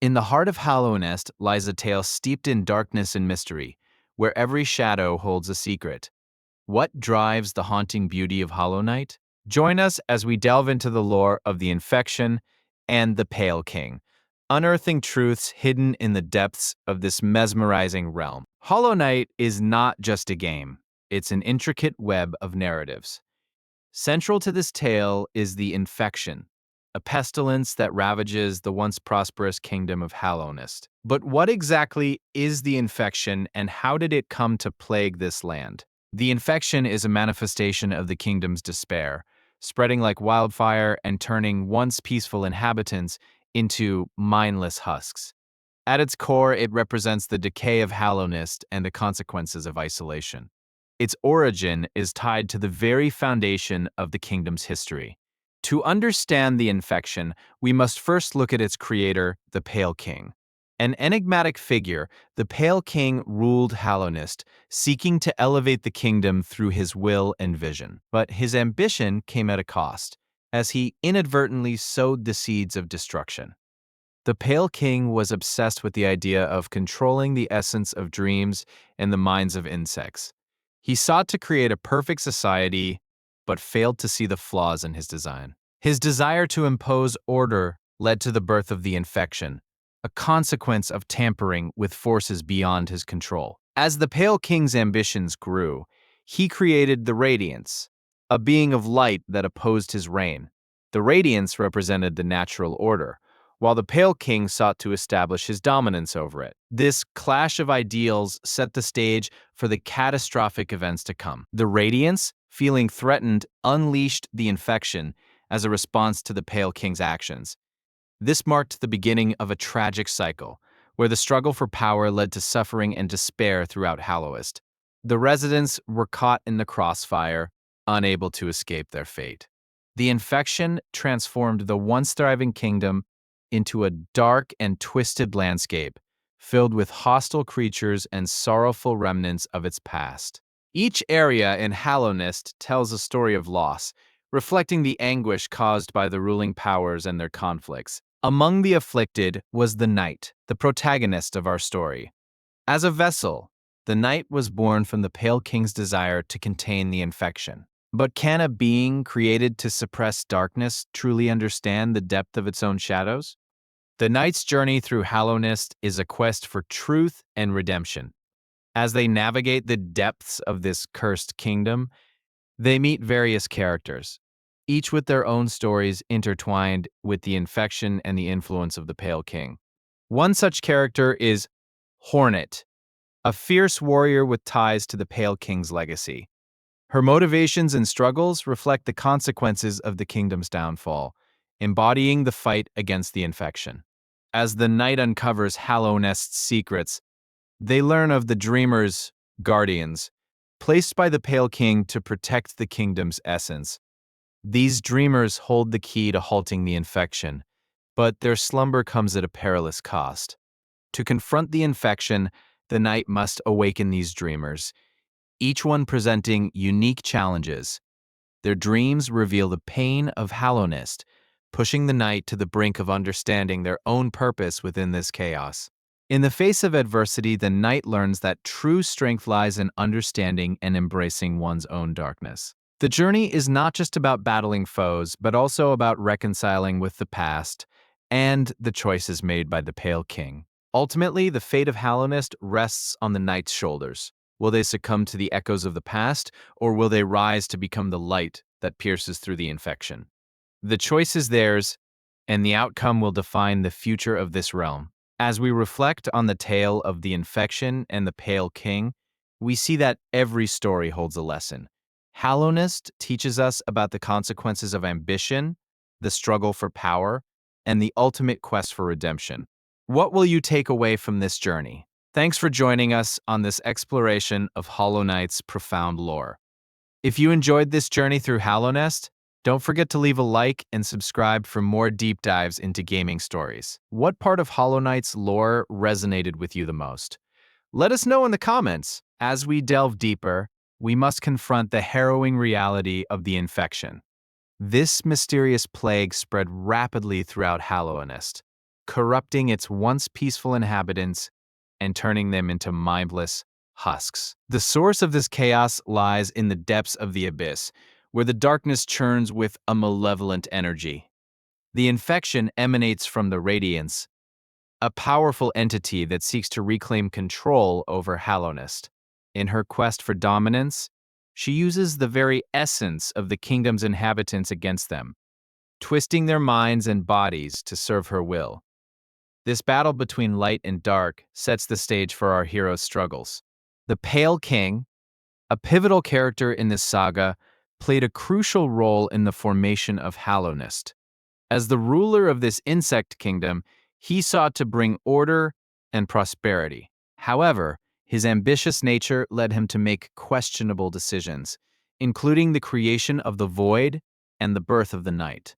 In the heart of Hallownest lies a tale steeped in darkness and mystery, where every shadow holds a secret. What drives the haunting beauty of Hollow Knight? Join us as we delve into the lore of the infection and the Pale King, unearthing truths hidden in the depths of this mesmerizing realm. Hollow Knight is not just a game, it's an intricate web of narratives. Central to this tale is the infection, a pestilence that ravages the once prosperous kingdom of Hallownest. But what exactly is the infection and how did it come to plague this land? The infection is a manifestation of the kingdom's despair, spreading like wildfire and turning once peaceful inhabitants into mindless husks. At its core, it represents the decay of Hallownest and the consequences of isolation. Its origin is tied to the very foundation of the kingdom's history. To understand the infection, we must first look at its creator, the Pale King. An enigmatic figure, the Pale King ruled Hallownest, seeking to elevate the kingdom through his will and vision. But his ambition came at a cost, as he inadvertently sowed the seeds of destruction. The Pale King was obsessed with the idea of controlling the essence of dreams and the minds of insects. He sought to create a perfect society, but failed to see the flaws in his design. His desire to impose order led to the birth of the infection, a consequence of tampering with forces beyond his control. As the Pale King's ambitions grew, he created the Radiance, a being of light that opposed his reign. The Radiance represented the natural order, while the Pale King sought to establish his dominance over it. This clash of ideals set the stage for the catastrophic events to come. The Radiance, feeling threatened, unleashed the infection as a response to the Pale King's actions. This marked the beginning of a tragic cycle, where the struggle for power led to suffering and despair throughout Hallownest. The residents were caught in the crossfire, unable to escape their fate. The infection transformed the once thriving kingdom into a dark and twisted landscape, filled with hostile creatures and sorrowful remnants of its past. Each area in Hallownest tells a story of loss, reflecting the anguish caused by the ruling powers and their conflicts. Among the afflicted was the Knight, the protagonist of our story. As a vessel, the Knight was born from the Pale King's desire to contain the infection. But can a being created to suppress darkness truly understand the depth of its own shadows? The Knight's journey through Hallownest is a quest for truth and redemption. As they navigate the depths of this cursed kingdom, they meet various characters, each with their own stories intertwined with the infection and the influence of the Pale King. One such character is Hornet, a fierce warrior with ties to the Pale King's legacy. Her motivations and struggles reflect the consequences of the kingdom's downfall, embodying the fight against the infection. As the Knight uncovers Hallownest's secrets, they learn of the Dreamer's guardians, placed by the Pale King to protect the kingdom's essence. These dreamers hold the key to halting the infection, but their slumber comes at a perilous cost. To confront the infection, the Knight must awaken these dreamers, each one presenting unique challenges. Their dreams reveal the pain of Hallownest, pushing the Knight to the brink of understanding their own purpose within this chaos. In the face of adversity, the Knight learns that true strength lies in understanding and embracing one's own darkness. The journey is not just about battling foes, but also about reconciling with the past and the choices made by the Pale King. Ultimately, the fate of Hallownest rests on the Knight's shoulders. Will they succumb to the echoes of the past, or will they rise to become the light that pierces through the infection? The choice is theirs, and the outcome will define the future of this realm. As we reflect on the tale of the infection and the Pale King, we see that every story holds a lesson. Hallownest teaches us about the consequences of ambition, the struggle for power, and the ultimate quest for redemption. What will you take away from this journey? Thanks for joining us on this exploration of Hollow Knight's profound lore. If you enjoyed this journey through Hallownest, don't forget to leave a like and subscribe for more deep dives into gaming stories. What part of Hollow Knight's lore resonated with you the most? Let us know in the comments. As we delve deeper, we must confront the harrowing reality of the infection. This mysterious plague spread rapidly throughout Hallownest, corrupting its once peaceful inhabitants and turning them into mindless husks. The source of this chaos lies in the depths of the abyss, where the darkness churns with a malevolent energy. The infection emanates from the Radiance, a powerful entity that seeks to reclaim control over Hallownest. In her quest for dominance, she uses the very essence of the kingdom's inhabitants against them, twisting their minds and bodies to serve her will. This battle between light and dark sets the stage for our hero's struggles. The Pale King, a pivotal character in this saga, played a crucial role in the formation of Hallownest. As the ruler of this insect kingdom, he sought to bring order and prosperity. However, his ambitious nature led him to make questionable decisions, including the creation of the void and the birth of the night.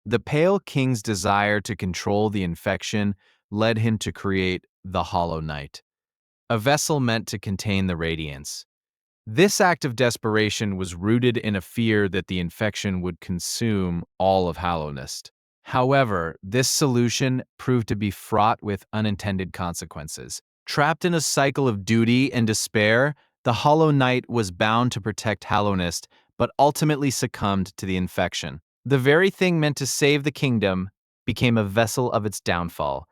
The Pale King's desire to control the infection led him to create the Hollow Knight, a vessel meant to contain the radiance. This act of desperation was rooted in a fear that the infection would consume all of Hallownest. However, this solution proved to be fraught with unintended consequences. Trapped in a cycle of duty and despair, the Hollow Knight was bound to protect Hallownest, but ultimately succumbed to the infection. The very thing meant to save the kingdom became a vessel of its downfall,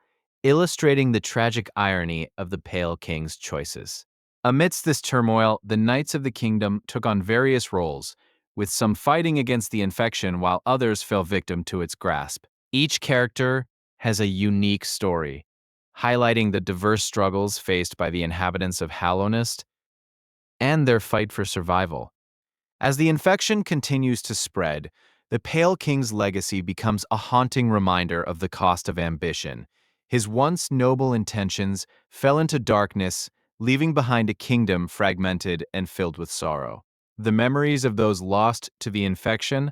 illustrating the tragic irony of the Pale King's choices. Amidst this turmoil, the Knights of the Kingdom took on various roles, with some fighting against the infection while others fell victim to its grasp. Each character has a unique story, highlighting the diverse struggles faced by the inhabitants of Hallownest and their fight for survival. As the infection continues to spread, the Pale King's legacy becomes a haunting reminder of the cost of ambition. His once noble intentions fell into darkness, leaving behind a kingdom fragmented and filled with sorrow. The memories of those lost to the infection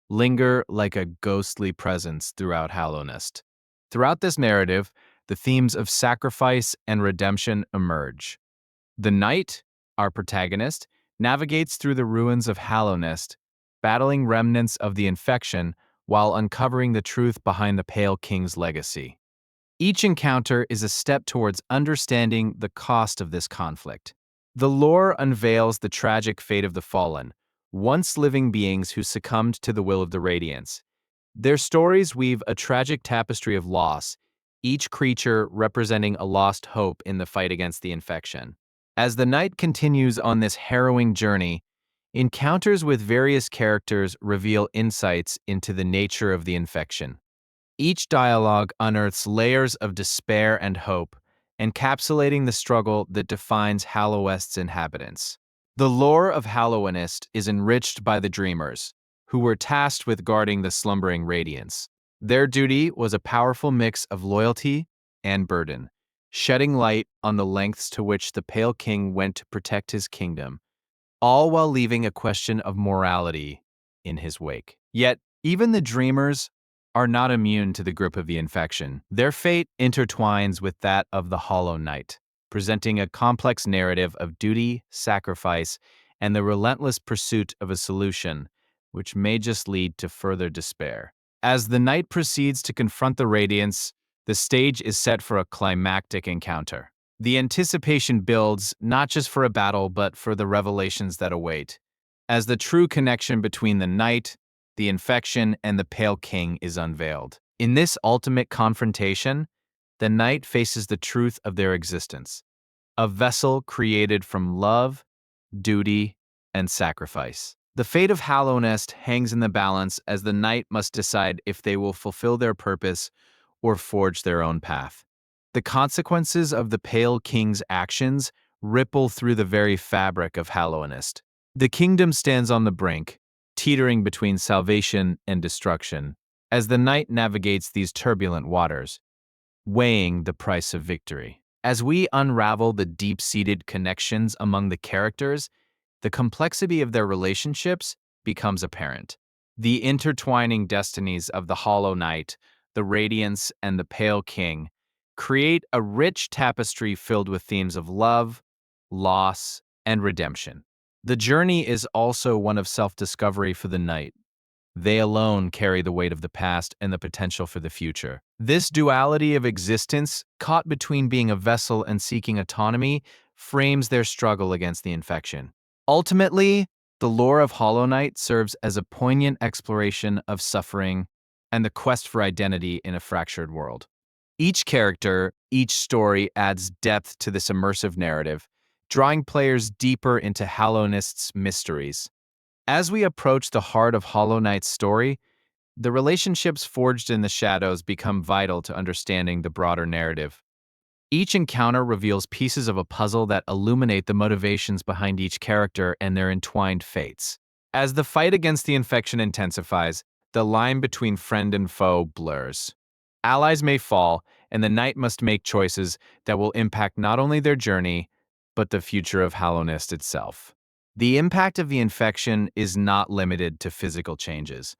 linger like a ghostly presence throughout Hallownest. Throughout this narrative, the themes of sacrifice and redemption emerge. The knight, our protagonist, navigates through the ruins of Hallownest, battling remnants of the infection while uncovering the truth behind the Pale King's legacy. Each encounter is a step towards understanding the cost of this conflict. The lore unveils the tragic fate of the fallen, once living beings who succumbed to the will of the Radiance. Their stories weave a tragic tapestry of loss, each creature representing a lost hope in the fight against the infection. As the knight continues on this harrowing journey, encounters with various characters reveal insights into the nature of the infection. Each dialogue unearths layers of despair and hope, encapsulating the struggle that defines Hallownest's inhabitants. The lore of Hallownest is enriched by the Dreamers, who were tasked with guarding the slumbering Radiance. Their duty was a powerful mix of loyalty and burden, shedding light on the lengths to which the Pale King went to protect his kingdom, all while leaving a question of morality in his wake. Yet, even the Dreamers are not immune to the grip of the infection. Their fate intertwines with that of the Hollow Knight, presenting a complex narrative of duty, sacrifice, and the relentless pursuit of a solution, which may just lead to further despair. As the knight proceeds to confront the Radiance, the stage is set for a climactic encounter. The anticipation builds not just for a battle, but for the revelations that await, as the true connection between the knight, the infection, and the Pale King is unveiled. In this ultimate confrontation, the knight faces the truth of their existence, a vessel created from love, duty, and sacrifice. The fate of Hallownest hangs in the balance as the knight must decide if they will fulfill their purpose or forge their own path. The consequences of the Pale King's actions ripple through the very fabric of Hallownest. The kingdom stands on the brink, teetering between salvation and destruction, as the knight navigates these turbulent waters, weighing the price of victory. As we unravel the deep-seated connections among the characters, the complexity of their relationships becomes apparent. The intertwining destinies of the Hollow Knight, the Radiance, and the Pale King create a rich tapestry filled with themes of love, loss, and redemption. The journey is also one of self-discovery for the knight, They alone carry the weight of the past and the potential for the future. This duality of existence, caught between being a vessel and seeking autonomy, frames their struggle against the infection. Ultimately, the lore of Hollow Knight serves as a poignant exploration of suffering and the quest for identity in a fractured world. Each character, each story adds depth to this immersive narrative, drawing players deeper into Hallownest's mysteries. As we approach the heart of Hollow Knight's story, the relationships forged in the shadows become vital to understanding the broader narrative. Each encounter reveals pieces of a puzzle that illuminate the motivations behind each character and their entwined fates. As the fight against the infection intensifies, the line between friend and foe blurs. Allies may fall, and the knight must make choices that will impact not only their journey, but the future of Hallownest itself. The impact of the infection is not limited to physical changes.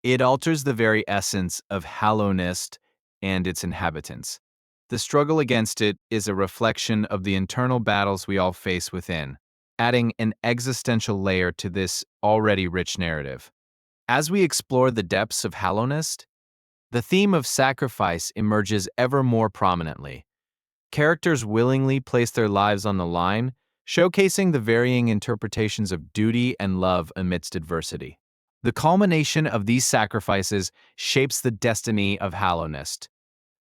It alters the very essence of Hallownest and its inhabitants. The struggle against it is a reflection of the internal battles we all face within, adding an existential layer to this already rich narrative. As we explore the depths of Hallownest, the theme of sacrifice emerges ever more prominently. Characters willingly place their lives on the line, showcasing the varying interpretations of duty and love amidst adversity. The culmination of these sacrifices shapes the destiny of Hallownest.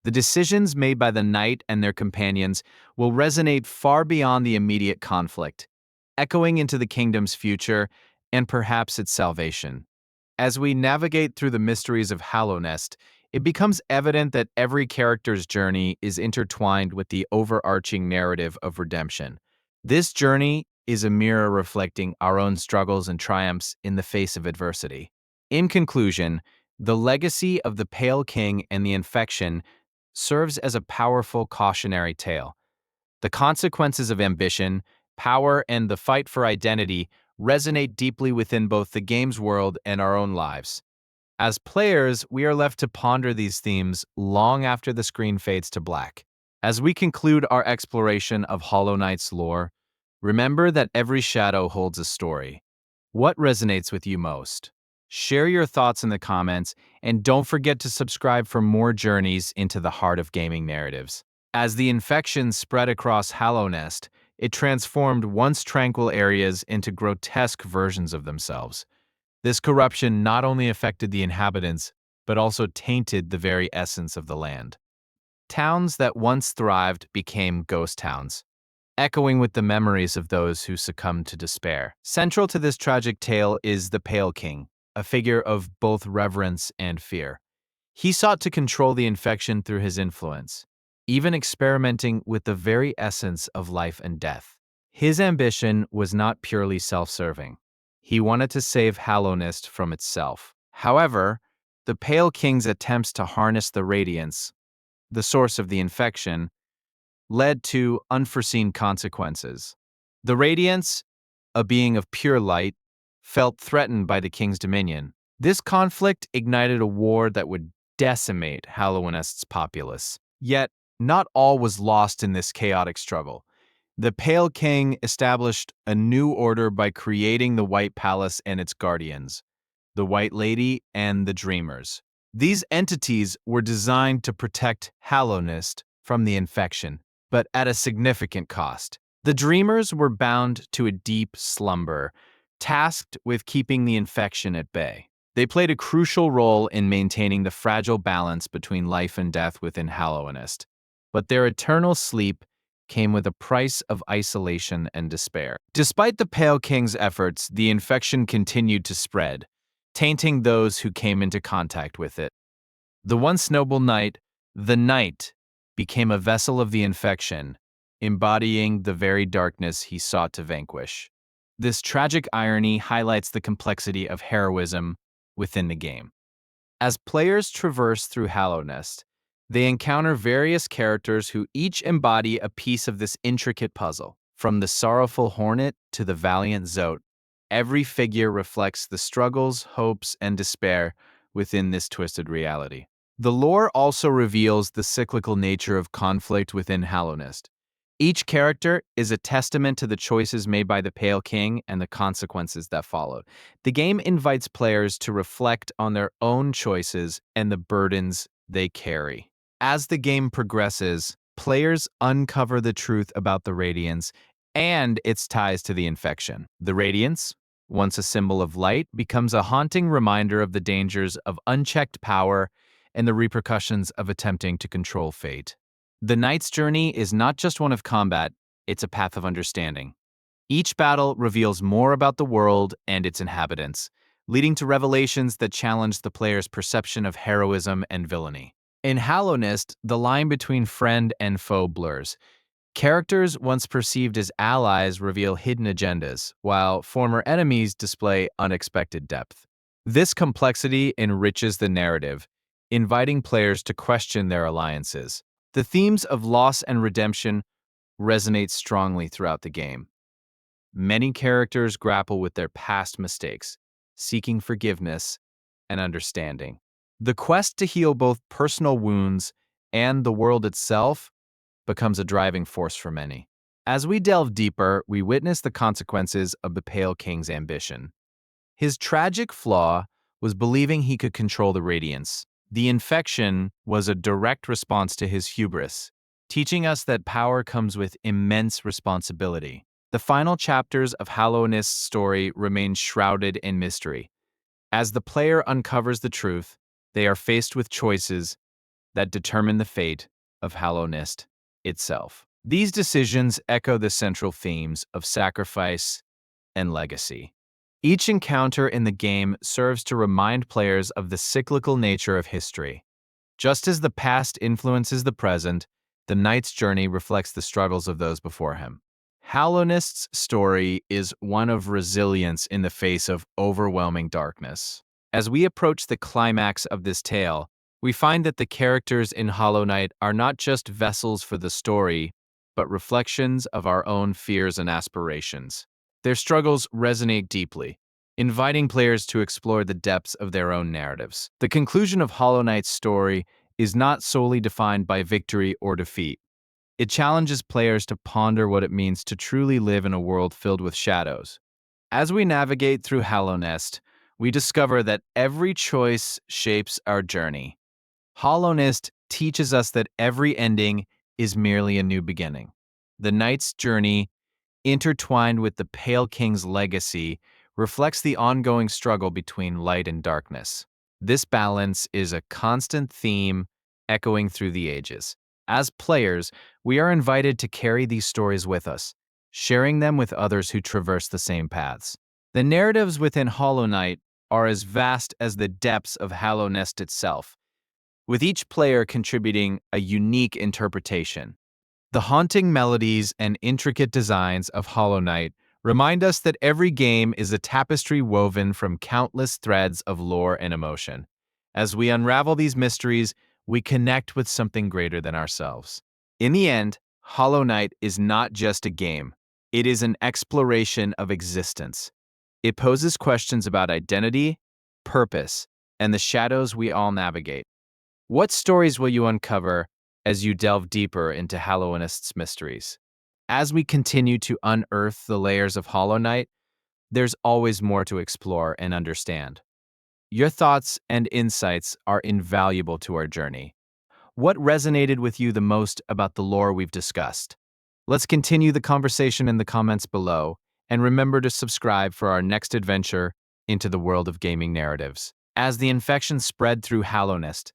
The decisions made by the knight and their companions will resonate far beyond the immediate conflict, echoing into the kingdom's future and perhaps its salvation. As we navigate through the mysteries of Hallownest, it becomes evident that every character's journey is intertwined with the overarching narrative of redemption. This journey is a mirror reflecting our own struggles and triumphs in the face of adversity. In conclusion, the legacy of the Pale King and the infection serves as a powerful cautionary tale. The consequences of ambition, power, and the fight for identity resonate deeply within both the game's world and our own lives. As players, we are left to ponder these themes long after the screen fades to black. As we conclude our exploration of Hollow Knight's lore, remember that every shadow holds a story. What resonates with you most? Share your thoughts in the comments, and don't forget to subscribe for more journeys into the heart of gaming narratives. As the infection spread across Hallownest, it transformed once tranquil areas into grotesque versions of themselves. This corruption not only affected the inhabitants, but also tainted the very essence of the land. Towns that once thrived became ghost towns, echoing with the memories of those who succumbed to despair. Central to this tragic tale is the Pale King, a figure of both reverence and fear. He sought to control the infection through his influence, even experimenting with the very essence of life and death. His ambition was not purely self-serving. He wanted to save Hallownest from itself. However, the Pale King's attempts to harness the radiance, the source of the infection, led to unforeseen consequences. The radiance, a being of pure light, felt threatened by the king's dominion. This conflict ignited a war that would decimate Hallownest's populace. Yet, not all was lost in this chaotic struggle. The Pale King established a new order by creating the White Palace and its guardians, the White Lady and the Dreamers. These entities were designed to protect Hallownest from the infection, but at a significant cost. The Dreamers were bound to a deep slumber, tasked with keeping the infection at bay. They played a crucial role in maintaining the fragile balance between life and death within Hallownest, but their eternal sleep came with a price of isolation and despair. Despite the Pale King's efforts, the infection continued to spread, tainting those who came into contact with it. The once noble knight, the Knight, became a vessel of the infection, embodying the very darkness he sought to vanquish. This tragic irony highlights the complexity of heroism within the game. As players traverse through Hallownest, they encounter various characters who each embody a piece of this intricate puzzle. From the sorrowful Hornet to the valiant Zote, every figure reflects the struggles, hopes, and despair within this twisted reality. The lore also reveals the cyclical nature of conflict within Hallownest. Each character is a testament to the choices made by the Pale King and the consequences that followed. The game invites players to reflect on their own choices and the burdens they carry. As the game progresses, players uncover the truth about the Radiance and its ties to the infection. The Radiance, once a symbol of light, becomes a haunting reminder of the dangers of unchecked power and the repercussions of attempting to control fate. The knight's journey is not just one of combat, it's a path of understanding. Each battle reveals more about the world and its inhabitants, leading to revelations that challenge the player's perception of heroism and villainy. In Hallownest, the line between friend and foe blurs. Characters once perceived as allies reveal hidden agendas, while former enemies display unexpected depth. This complexity enriches the narrative, inviting players to question their alliances. The themes of loss and redemption resonate strongly throughout the game. Many characters grapple with their past mistakes, seeking forgiveness and understanding. The quest to heal both personal wounds and the world itself becomes a driving force for many. As we delve deeper, we witness the consequences of the Pale King's ambition. His tragic flaw was believing he could control the Radiance. The infection was a direct response to his hubris, teaching us that power comes with immense responsibility. The final chapters of Hallownest's story remain shrouded in mystery. As the player uncovers the truth, they are faced with choices that determine the fate of Hallownest itself. These decisions echo the central themes of sacrifice and legacy. Each encounter in the game serves to remind players of the cyclical nature of history. Just as the past influences the present, the knight's journey reflects the struggles of those before him. Hallownest's story is one of resilience in the face of overwhelming darkness. As we approach the climax of this tale, we find that the characters in Hollow Knight are not just vessels for the story, but reflections of our own fears and aspirations. Their struggles resonate deeply, inviting players to explore the depths of their own narratives. The conclusion of Hollow Knight's story is not solely defined by victory or defeat. It challenges players to ponder what it means to truly live in a world filled with shadows. As we navigate through Hallownest, we discover that every choice shapes our journey. Hallownest teaches us that every ending is merely a new beginning. The knight's journey, intertwined with the Pale King's legacy, reflects the ongoing struggle between light and darkness. This balance is a constant theme echoing through the ages. As players, we are invited to carry these stories with us, sharing them with others who traverse the same paths. The narratives within Hollow Knight are as vast as the depths of Hallownest itself, with each player contributing a unique interpretation. The haunting melodies and intricate designs of Hollow Knight remind us that every game is a tapestry woven from countless threads of lore and emotion. As we unravel these mysteries, we connect with something greater than ourselves. In the end, Hollow Knight is not just a game, it is an exploration of existence. It poses questions about identity, purpose, and the shadows we all navigate. What stories will you uncover as you delve deeper into Hallownest's mysteries? As we continue to unearth the layers of Hollow Knight, there's always more to explore and understand. Your thoughts and insights are invaluable to our journey. What resonated with you the most about the lore we've discussed? Let's continue the conversation in the comments below, and remember to subscribe for our next adventure into the world of gaming narratives. As the infection spread through Hallownest,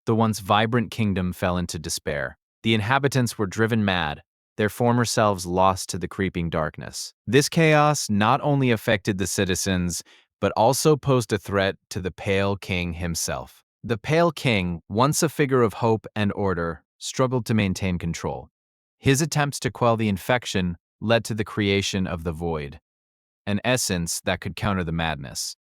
the once vibrant kingdom fell into despair. The inhabitants were driven mad, their former selves lost to the creeping darkness. This chaos not only affected the citizens, but also posed a threat to the Pale King himself. The Pale King, once a figure of hope and order, struggled to maintain control. His attempts to quell the infection led to the creation of the Void, an essence that could counter the madness.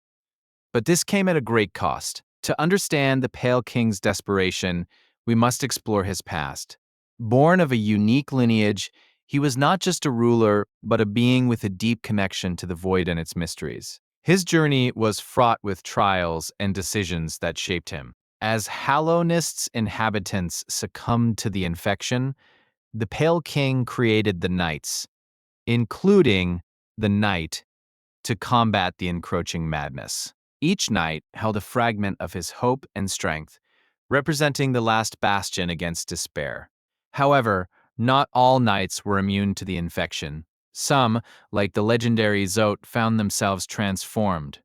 But this came at a great cost. To understand the Pale King's desperation, we must explore his past. Born of a unique lineage, he was not just a ruler, but a being with a deep connection to the Void and its mysteries. His journey was fraught with trials and decisions that shaped him. As Hallownest's inhabitants succumbed to the infection, the Pale King created the knights, including the knight, to combat the encroaching madness. Each knight held a fragment of his hope and strength, representing the last bastion against despair. However, not all knights were immune to the infection. Some, like the legendary Zote, found themselves transformed,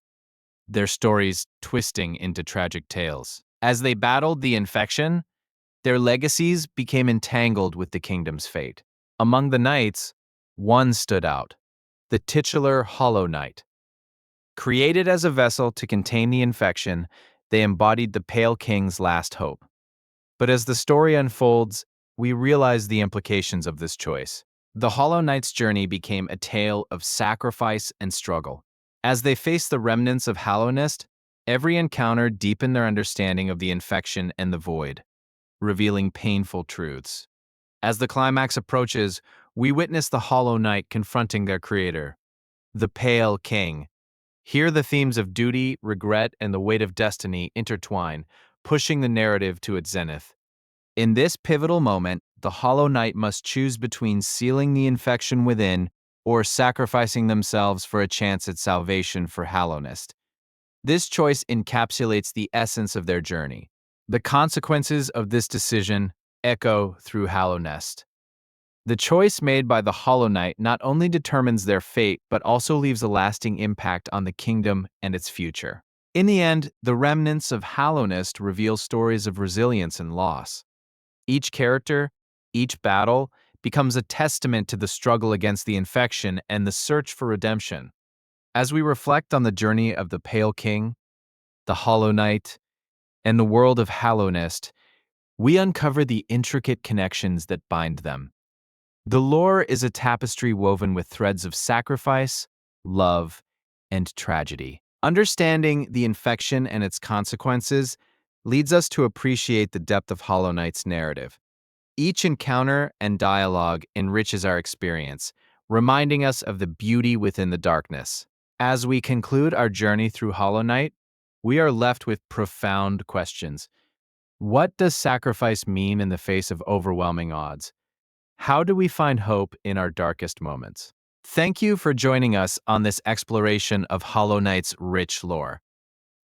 their stories twisting into tragic tales. As they battled the infection, their legacies became entangled with the kingdom's fate. Among the knights, one stood out, the titular Hollow Knight. Created as a vessel to contain the infection, they embodied the Pale King's last hope. But as the story unfolds, we realize the implications of this choice. The Hollow Knight's journey became a tale of sacrifice and struggle. As they faced the remnants of Hallownest, every encounter deepened their understanding of the infection and the void, revealing painful truths. As the climax approaches, we witness the Hollow Knight confronting their creator, the Pale King. Here the themes of duty, regret, and the weight of destiny intertwine, pushing the narrative to its zenith. In this pivotal moment, the Hollow Knight must choose between sealing the infection within or sacrificing themselves for a chance at salvation for Hallownest. This choice encapsulates the essence of their journey. The consequences of this decision echo through Hallownest. The choice made by the Hollow Knight not only determines their fate, but also leaves a lasting impact on the kingdom and its future. In the end, the remnants of Hallownest reveal stories of resilience and loss. Each character, each battle, becomes a testament to the struggle against the infection and the search for redemption. As we reflect on the journey of the Pale King, the Hollow Knight, and the world of Hallownest, we uncover the intricate connections that bind them. The lore is a tapestry woven with threads of sacrifice, love, and tragedy. Understanding the infection and its consequences leads us to appreciate the depth of Hollow Knight's narrative. Each encounter and dialogue enriches our experience, reminding us of the beauty within the darkness. As we conclude our journey through Hollow Knight, we are left with profound questions. What does sacrifice mean in the face of overwhelming odds? How do we find hope in our darkest moments? Thank you for joining us on this exploration of Hollow Knight's rich lore.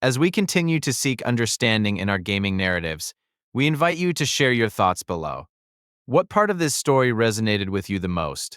As we continue to seek understanding in our gaming narratives, we invite you to share your thoughts below. What part of this story resonated with you the most?